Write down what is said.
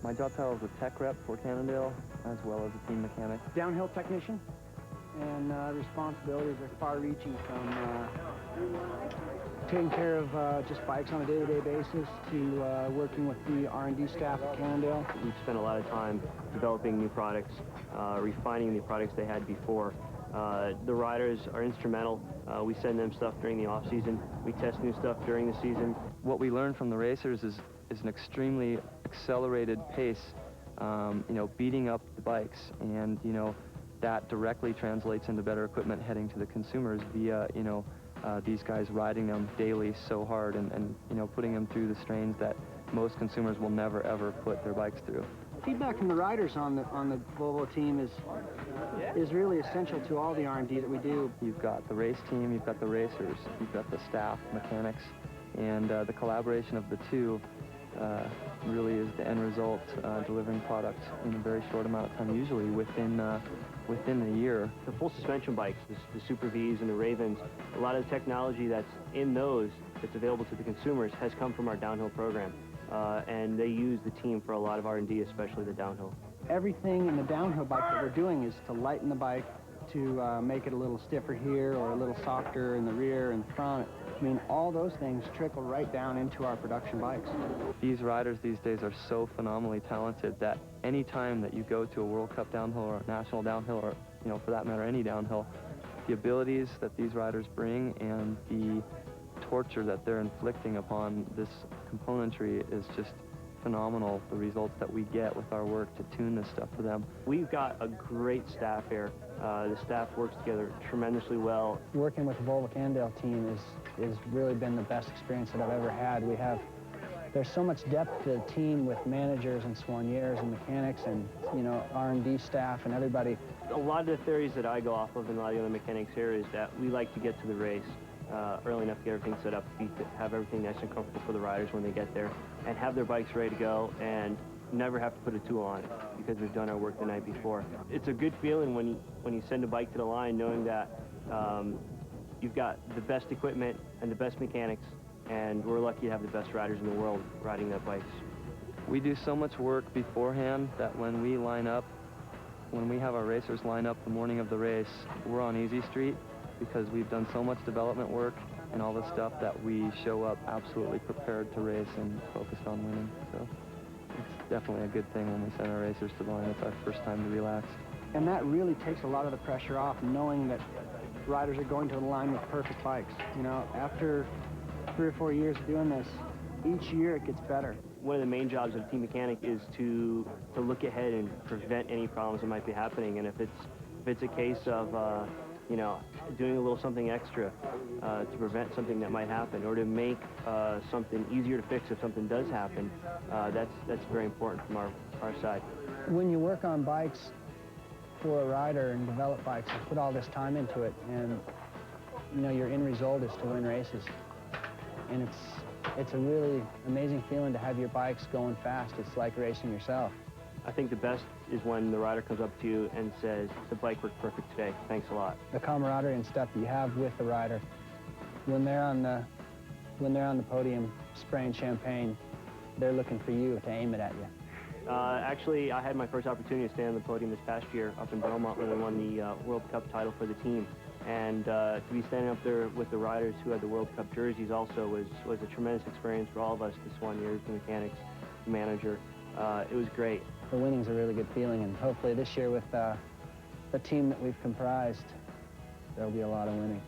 My job title is a tech rep for Cannondale, as well as a team mechanic. Downhill technician, and responsibilities are far-reaching from taking care of just bikes on a day-to-day basis to working with the R&D staff at Cannondale. We've spent a lot of time developing new products, refining the products they had before. The riders are instrumental. We send them stuff during the off-season. We test new stuff during the season. What we learn from the racers is an extremely accelerated pace, beating up the bikes, and, that directly translates into better equipment heading to the consumers via, these guys riding them daily so hard and putting them through the strains that most consumers will never, ever put their bikes through. Feedback from the riders on the Volvo team is really essential to all the R&D that we do. You've got the race team, you've got the racers, you've got the staff, mechanics, and the collaboration of the two really is the end result, delivering product in a very short amount of time, usually within a year. The full suspension bikes, the Super Vs and the Ravens, a lot of the technology that's in those that's available to the consumers has come from our downhill program. And they use the team for a lot of R&D, especially the downhill. Everything in the downhill bike that we're doing is to lighten the bike, to make it a little stiffer here or a little softer in the rear and front. I mean, all those things trickle right down into our production bikes. These riders these days are so phenomenally talented that any time that you go to a World Cup downhill or a national downhill or, for that matter, any downhill, the abilities that these riders bring and the torture that they're inflicting upon this componentry is just phenomenal, the results that we get with our work to tune this stuff for them. We've got a great staff here. The staff works together tremendously well. Working with the Volvo Cannondale team has really been the best experience that I've ever had. There's so much depth to the team with managers and soigneurs and mechanics and, R&D staff and everybody. A lot of the theories that I go off of and a lot of the other mechanics here is that we like to get to the race early enough to get everything set up, have everything nice and comfortable for the riders when they get there, and have their bikes ready to go and never have to put a tool on it because we've done our work the night before. It's a good feeling when you send a bike to the line knowing that you've got the best equipment and the best mechanics, and we're lucky to have the best riders in the world riding their bikes. We do so much work beforehand that when we have our racers line up the morning of the race, we're on easy street, because we've done so much development work and all this stuff that we show up absolutely prepared to race and focused on winning. So it's definitely a good thing when we send our racers to the line. It's our first time to relax. And that really takes a lot of the pressure off, knowing that riders are going to the line with perfect bikes. After 3 or 4 years of doing this, each year it gets better. One of the main jobs of a team mechanic is to look ahead and prevent any problems that might be happening. And if it's a case of doing a little something extra to prevent something that might happen, or to make something easier to fix if something does happen, that's very important from our side. When you work on bikes for a rider and develop bikes and put all this time into it, and your end result is to win races, and it's a really amazing feeling to have your bikes going fast. It's like racing yourself. I think the best is when the rider comes up to you and says, "The bike worked perfect today. Thanks a lot." The camaraderie and stuff that you have with the rider when they're on the podium spraying champagne, they're looking for you to aim it at you. Actually, I had my first opportunity to stand on the podium this past year up in Belmont when we won the World Cup title for the team. And to be standing up there with the riders who had the World Cup jerseys also was a tremendous experience for all of us, the soigneurs, the mechanics, the manager. It was great. The winning's a really good feeling, and hopefully this year with the team that we've comprised, there'll be a lot of winning.